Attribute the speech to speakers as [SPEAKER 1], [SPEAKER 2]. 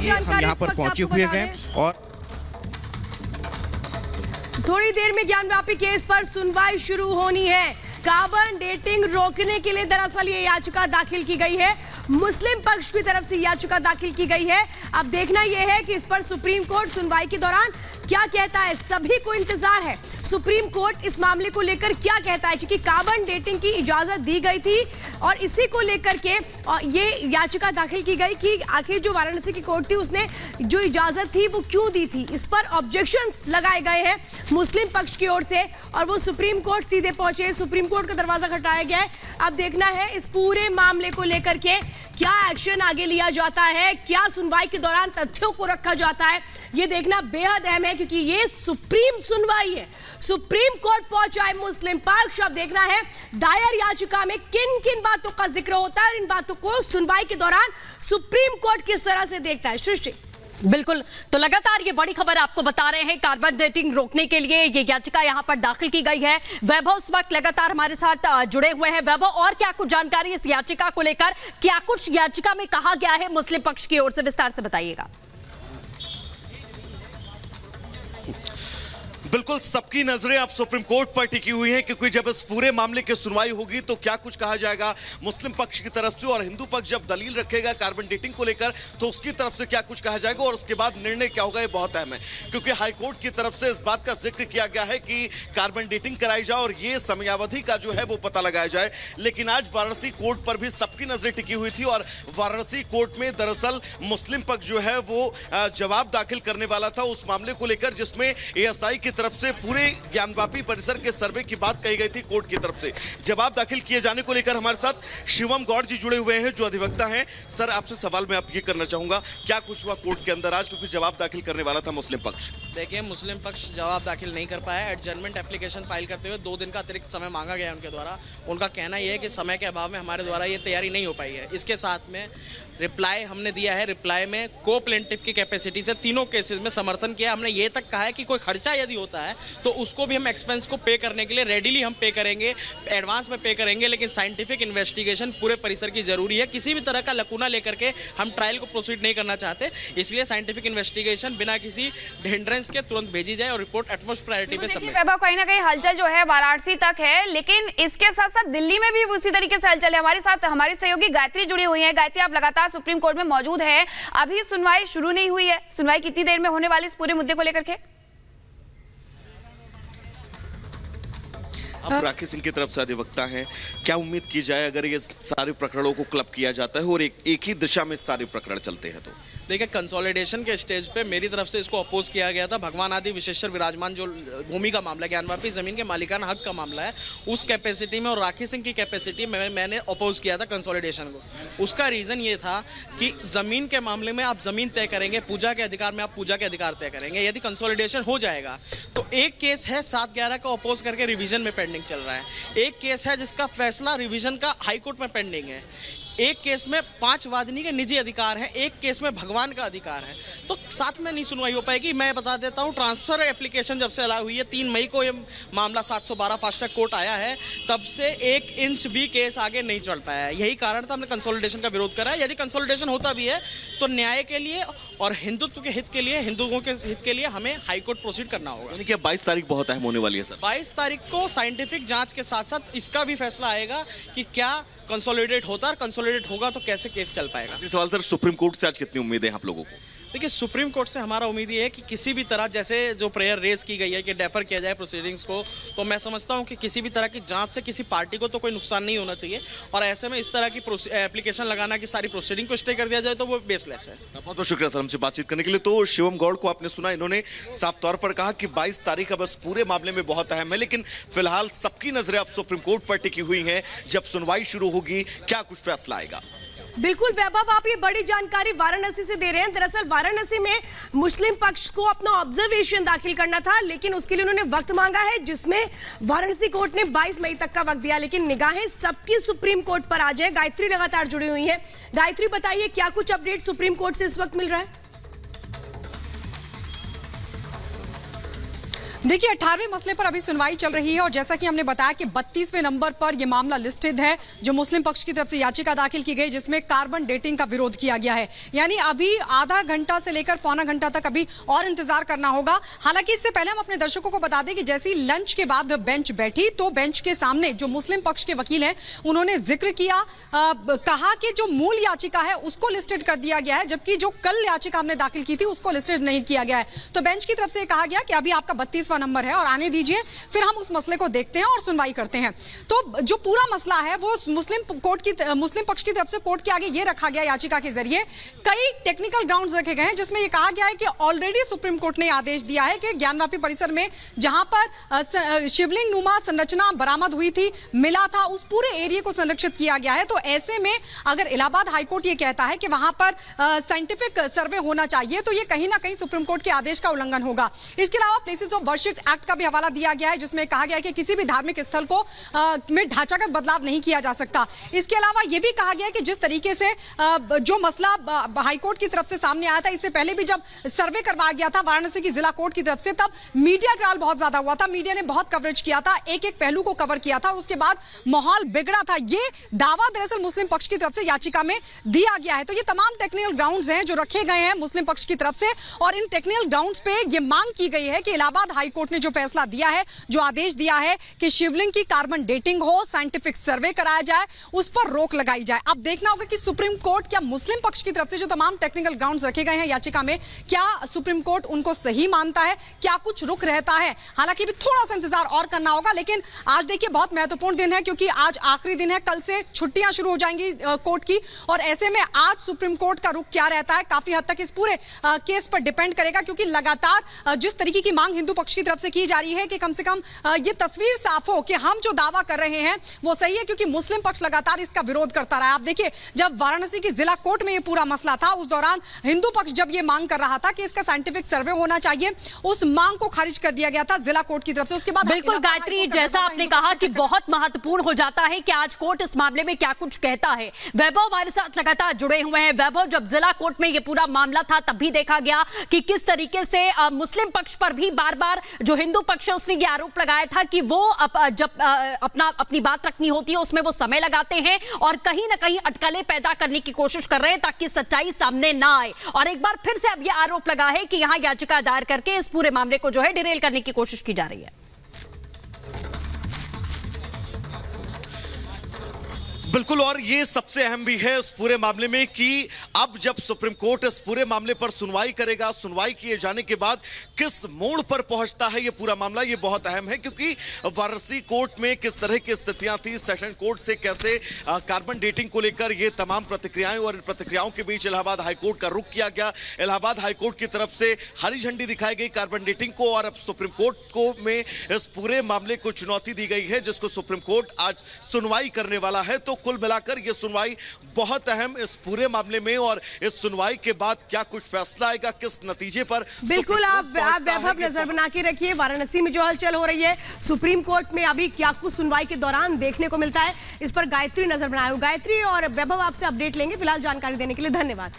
[SPEAKER 1] हम यहाँ पर पहुंचे हुए हैं और
[SPEAKER 2] थोड़ी देर में ज्ञानव्यापी केस पर सुनवाई शुरू होनी है। कार्बन डेटिंग रोकने के लिए दरअसल ये याचिका दाखिल की गई है, मुस्लिम पक्ष की तरफ से याचिका दाखिल की गई है। अब देखना यह है कि इस पर सुप्रीम कोर्ट सुनवाई के दौरान क्या कहता है। सभी को इंतजार है सुप्रीम कोर्ट इस मामले को लेकर क्या कहता है, क्योंकि कार्बन डेटिंग की इजाजत दी गई थी और इसी को लेकर के ये याचिका दाखिल की गई कि आखिर जो वाराणसी की कोर्ट थी उसने जो इजाजत थी वो क्यों दी थी। इस पर ऑब्जेक्शंस लगाए गए हैं मुस्लिम पक्ष की ओर से और वो सुप्रीम कोर्ट सीधे पहुंचे, सुप्रीम कोर्ट का दरवाजा खटकाया गया है। अब देखना है इस पूरे मामले को लेकर के क्या एक्शन आगे लिया जाता है, क्या सुनवाई के दौरान तथ्यों को रखा जाता है, ये देखना बेहद अहम है, क्योंकि ये सुप्रीम सुनवाई है। सुप्रीम कोर्ट पहुंचा है मुस्लिम पक्ष। अब देखना है दायर याचिका में किन किन बातों का जिक्र होता है और इन बातों को सुनवाई के दौरान सुप्रीम कोर्ट किस तरह से देखता है। सृष्टि,
[SPEAKER 3] बिल्कुल, तो लगातार ये बड़ी खबर आपको बता रहे हैं, कार्बन डेटिंग रोकने के लिए ये याचिका यहां पर दाखिल की गई है। वैभव उस वक्त लगातार हमारे साथ जुड़े हुए हैं। वैभव, और क्या कुछ जानकारी इस याचिका को लेकर, क्या कुछ याचिका में कहा गया है मुस्लिम पक्ष की ओर से, विस्तार से बताइएगा।
[SPEAKER 4] बिल्कुल, सबकी नजरें अब सुप्रीम कोर्ट पर टिकी हुई हैं, क्योंकि जब इस पूरे मामले की सुनवाई होगी तो क्या कुछ कहा जाएगा मुस्लिम पक्ष की तरफ से, और हिंदू पक्ष जब दलील रखेगा कार्बन डेटिंग को लेकर तो उसकी तरफ से क्या कुछ कहा जाएगा और उसके बाद निर्णय क्या होगा, ये बहुत अहम है। क्योंकि हाईकोर्ट की तरफ से इस बात का जिक्र किया गया है कि कार्बन डेटिंग कराई जाए और ये समयावधि का जो है वो पता लगाया जाए। लेकिन आज वाराणसी कोर्ट पर भी सबकी नजरें टिकी हुई थी और वाराणसी कोर्ट में दरअसल मुस्लिम पक्ष जो है वो जवाब दाखिल करने वाला था उस मामले को लेकर, जिसमें एएसआई की तरफ से पूरे ज्ञानव्यापी परिसर के सर्वे की बात कही गई थी। कोर्ट की तरफ से जवाब दाखिल किए जाने को लेकर हमारे साथ शिवम गौड़ जी जुड़े हुए हैं जो अधिवक्ता हैं। सर, आपसे सवाल मैं आप ये करना चाहूंगा, क्या कुछ हुआ कोर्ट के अंदर आज, क्योंकि जवाब दाखिल करने वाला था मुस्लिम पक्ष?
[SPEAKER 5] देखिए, मुस्लिम पक्ष जवाब दाखिल नहीं कर पाया। एडजर्नमेंट एप्लीकेशन फाइल करते हुए 2 दिन का अतिरिक्त समय मांगा गया है उनके द्वारा। उनका कहना यह है कि समय के अभाव में हमारे द्वारा ये तैयारी नहीं हो पाई है। इसके साथ में रिप्लाई हमने दिया है, रिप्लाई में को प्लेंटिफ की कैपेसिटी से तीनों केसेस में समर्थन किया। हमने ये तक कहा है कि कोई खर्चा यदि होता है तो उसको भी हम एक्सपेंस को पे करने के लिए रेडीली हम पे करेंगे, एडवांस में पे करेंगे, लेकिन साइंटिफिक इन्वेस्टिगेशन पूरे परिसर की जरूरी है। किसी भी तरह का लकूना लेकर के हम ट्रायल को प्रोसीड नहीं करना चाहते, इसलिए साइंटिफिक इन्वेस्टिगेशन बिना किसी हिंड्रेंस के तुरंत भेजी जाए और रिपोर्ट एटमोस्ट प्रायोरिटी पे सबमिट।
[SPEAKER 6] कहीं ना कहीं हलचल जो है वाराणसी तक है, लेकिन इसके साथ साथ दिल्ली में भी उसी तरीके से हलचल है। हमारे साथ हमारी सहयोगी गायत्री जुड़ी हुई है। गायत्री, आप लगातार सुप्रीम कोर्ट में मौजूद है, अभी सुनवाई शुरू नहीं हुई है, सुनवाई कितनी देर में होने वाली इस पूरे मुद्दे को लेकर के?
[SPEAKER 4] अब राखी सिंह की तरफ से अधिवक्ता हैं, क्या उम्मीद की जाए अगर ये सारे प्रकरणों को क्लब किया जाता है और एक ही दिशा में सारे प्रकरण चलते हैं तो?
[SPEAKER 5] देखिए, कंसोलिडेशन के स्टेज पे मेरी तरफ से इसको अपोज किया गया था। भगवान आदि विशेषर विराजमान जो भूमि का मामला है, ज्ञानव्यापी जमीन के मालिकाना हक का मामला है, उस कैपेसिटी में और राखी सिंह की कैपेसिटी में मैंने अपोज किया था कंसोलिडेशन को। उसका रीज़न ये था कि ज़मीन के मामले में आप ज़मीन तय करेंगे, पूजा के अधिकार में आप पूजा के अधिकार तय करेंगे। यदि कंसोलिडेशन हो जाएगा तो एक केस है 7/11 का अपोज करके रिविजन में पेंडिंग चल रहा है, एक केस है जिसका फैसला रिविजन का हाईकोर्ट में पेंडिंग है, एक केस में 5 वादिनी के निजी अधिकार हैं, एक केस में भगवान का अधिकार है, तो साथ में नहीं सुनवाई हो पाएगी। मैं बता देता हूं, ट्रांसफर एप्लीकेशन जब से अलाउ हुई है 3 मई को ये मामला 712 फास्ट ट्रैक कोर्ट आया है, तब से 1 इंच भी केस आगे नहीं चल पाया है। यही कारण था हमने कंसोलिडेशन का विरोध करा है। यदि कंसोलिडेशन होता भी है तो न्याय के लिए और हिंदुत्व के हित के लिए, हिंदुओं के हित के लिए हमें हाईकोर्ट प्रोसीड करना होगा।
[SPEAKER 4] यानी कि 22 तारीख बहुत अहम होने वाली है सर।
[SPEAKER 5] 22 तारीख को साइंटिफिक जांच के साथ साथ इसका भी फैसला आएगा कि क्या कंसोलिडेट होता है, और कंसोलिडेट होगा तो कैसे केस चल पाएगा।
[SPEAKER 4] सवाल सर, सुप्रीम कोर्ट से आज कितनी उम्मीदें हैं आप लोगों को?
[SPEAKER 5] देखिए, सुप्रीम कोर्ट से हमारा उम्मीद ये है कि किसी भी तरह, जैसे जो प्रेयर रेज की गई है कि डेफर किया जाए प्रोसीडिंग्स को, तो मैं समझता हूं कि किसी भी तरह की जांच से किसी पार्टी को तो कोई नुकसान नहीं होना चाहिए, और ऐसे में इस तरह की एप्लीकेशन लगाना कि सारी प्रोसीडिंग को स्टे कर दिया जाए तो वो बेसलेस है।
[SPEAKER 4] बहुत बहुत शुक्रिया सर हमसे बातचीत करने के लिए। तो शिवम गौड़ को आपने सुना, इन्होंने साफ तौर पर कहा कि 22 तारीख अब इस पूरे मामले में बहुत अहम है, लेकिन फिलहाल सबकी नजरें अब सुप्रीम कोर्ट पर टिकी हुई हैं। जब सुनवाई शुरू होगी क्या कुछ फैसला आएगा।
[SPEAKER 2] बिल्कुल वैभव, आप ये बड़ी जानकारी वाराणसी से दे रहे हैं। दरअसल वाराणसी में मुस्लिम पक्ष को अपना ऑब्जर्वेशन दाखिल करना था, लेकिन उसके लिए उन्होंने वक्त मांगा है, जिसमें वाराणसी कोर्ट ने 22 मई तक का वक्त दिया, लेकिन निगाहें सबकी सुप्रीम कोर्ट पर आ जाए। गायत्री लगातार जुड़ी हुई है। गायत्री, बताइए क्या कुछ अपडेट सुप्रीम कोर्ट से इस वक्त मिल रहा है?
[SPEAKER 7] देखिए 18वें मसले पर अभी सुनवाई चल रही है और जैसा कि हमने बताया कि 32वें नंबर पर यह मामला लिस्टेड है जो मुस्लिम पक्ष की तरफ से याचिका दाखिल की गई जिसमें कार्बन डेटिंग का विरोध किया गया है। यानी अभी आधा घंटा से लेकर पौना घंटा तक अभी और इंतजार करना होगा। हालांकि इससे पहले हम अपने दर्शकों को बता दें कि जैसे ही लंच के बाद बेंच बैठी तो बेंच के सामने जो मुस्लिम पक्ष के वकील हैं उन्होंने जिक्र किया, कहा कि जो मूल याचिका है उसको लिस्टेड कर दिया गया है जबकि जो कल याचिका हमने दाखिल की थी उसको लिस्टेड नहीं किया गया है। तो बेंच की तरफ से कहा गया कि अभी आपका 32वां नंबर है और आने दीजिए, फिर हम उस मसले को देखते हैं और सुनवाई करते हैं। तो जो पूरा मसला है वो मुस्लिम पक्ष की तरफ से कोर्ट के आगे ये रखा गया याचिका के जरिए कई टेक्निकल ग्राउंड्स रखे गए हैं जिसमें यह कहा गया है कि ऑलरेडी सुप्रीम कोर्ट ने आदेश दिया है कि ज्ञानवापी परिसर में जहां पर शिवलिंग नुमा संरचना बरामद हुई थी, मिला था, उस पूरे एरिया को संरक्षित किया गया है। तो ऐसे में अगर इलाहाबाद हाईकोर्ट ये कहता है कि वहां पर साइंटिफिक सर्वे होना चाहिए तो ये कहीं ना कहीं सुप्रीम कोर्ट के आदेश का उल्लंघन होगा। इसके अलावा प्लेसेस ऑफ वर्शिप एक्ट का भी हवाला दिया गया है जिसमें कहा गया है कि किसी भी धार्मिक स्थल को में ढांचागत बदलाव नहीं किया जा सकता। इसके अलावा यह भी कहा गया है कि जिस तरीके से जो मसला हाईकोर्ट की तरफ से सामने आया था, इससे पहले भी जब सर्वे करवाया गया था वाराणसी की जिला कोर्ट की तरफ से, तब मीडिया ट्रायल बहुत ज्यादा हुआ था, मीडिया ने बहुत कवरेज किया था, एक एक पहलू को कवर किया था और उसके बाद माहौल बिगड़ा था। ये दावा दरअसल मुस्लिम पक्ष की तरफ से याचिका में दिया गया है। तो ये तमाम टेक्निकल ग्राउंड्स हैं जो रखे गए हैं मुस्लिम पक्ष की तरफ से और इन टेक्निकल ग्राउंड्स पे ये मांग की गई है कि इलाहाबाद हाईकोर्ट ने जो फैसला दिया है, जो आदेश दिया है कि शिवलिंग की कार्बन डेटिंग हो, साइंटिफिक सर्वे कराया जाए, उस पर रोक लगाई जाए। अब देखना होगा कि सुप्रीम कोर्ट क्या मुस्लिम पक्ष की तरफ से जो तमाम टेक्निकल ग्राउंड्स रखे गए हैं याचिका में, क्या सुप्रीम कोर्ट उनको सही मानता है, क्या कुछ रुख रहता है। हालांकि भी थोड़ा सा इंतजार और करना होगा, लेकिन आज देखिए बहुत महत्वपूर्ण दिन है क्योंकि आज आखिरी दिन है, कल से छुट्टियां शुरू हो जाएंगी कोर्ट की और ऐसे में आज सुप्रीम कोर्ट का रुख क्या रहता है काफी हद तक इस पूरे केस पर डिपेंड करेगा क्योंकि लगातार जिस तरीके की मांग हिंदू पक्ष की तरफ से की जा रही है कि कम से कम ये तस्वीर साफ हो कि हम जो दावा कर रहे हैं वो सही है, क्योंकि मुस्लिम पक्ष लगातार इसका विरोध करता रहा। आप देखिए जब वाराणसी की जिला कोर्ट में ये पूरा मसला था उस दौरान हिंदू पक्ष जब ये मांग कर रहा था कि इसका साइंटिफिक सर्वे होना चाहिए, उस मांग को खारिज कर दिया गया था जिला कोर्ट की तरफ से। उसके बाद
[SPEAKER 3] बिल्कुल गायत्री, जैसा आपने कहा कि बहुत महत्वपूर्ण हो जाता है कि आज कोर्ट इस मामले में क्या कुछ कहता है। वैभव हमारे साथ लगातार जुड़े हुए हैं। वैभव, जब जिला कोर्ट में ये पूरा मामला था तब भी देखा गया कि किस तरीके से मुस्लिम पक्ष पर भी बार बार जो हिंदू पक्ष है उसने ये आरोप लगाया था कि वो जब अपनी बात रखनी होती है उसमें वो समय लगाते हैं और कहीं ना कहीं अटकलें पैदा करने की कोशिश कर रहे हैं ताकि सच्चाई सामने ना आए। और एक बार फिर से अब ये आरोप लगा है कि यहां याचिका दायर करके इस पूरे मामले को जो है डिरेल करने की कोशिश की जा रही है।
[SPEAKER 4] बिल्कुल, और ये सबसे अहम भी है इस पूरे मामले में कि अब जब सुप्रीम कोर्ट इस पूरे मामले पर सुनवाई करेगा, सुनवाई किए जाने के बाद किस मोड़ पर पहुंचता है ये पूरा मामला, ये बहुत अहम है क्योंकि वाराणसी कोर्ट में किस तरह की स्थितियां थी, सेशन कोर्ट से कैसे कार्बन डेटिंग को लेकर ये तमाम प्रतिक्रियाएं और इन प्रतिक्रियाओं के बीच इलाहाबाद हाईकोर्ट का रुख किया गया। इलाहाबाद हाईकोर्ट की तरफ से हरी झंडी दिखाई गई कार्बन डेटिंग को और अब सुप्रीम कोर्ट को में इस पूरे मामले को चुनौती दी गई है जिसको सुप्रीम कोर्ट आज सुनवाई करने वाला है। तो कुल मिलाकर यह सुनवाई बहुत अहम इस पूरे मामले में और इस सुनवाई के बाद क्या कुछ फैसला आएगा, किस नतीजे पर
[SPEAKER 2] बिल्कुल आप वैभव नजर बना के रखिए। वाराणसी में जो हलचल हो रही है सुप्रीम कोर्ट में अभी क्या कुछ सुनवाई के दौरान देखने को मिलता है, इस पर गायत्री नजर बनाए। गायत्री और वैभव आपसे अपडेट लेंगे। फिलहाल जानकारी देने के लिए धन्यवाद।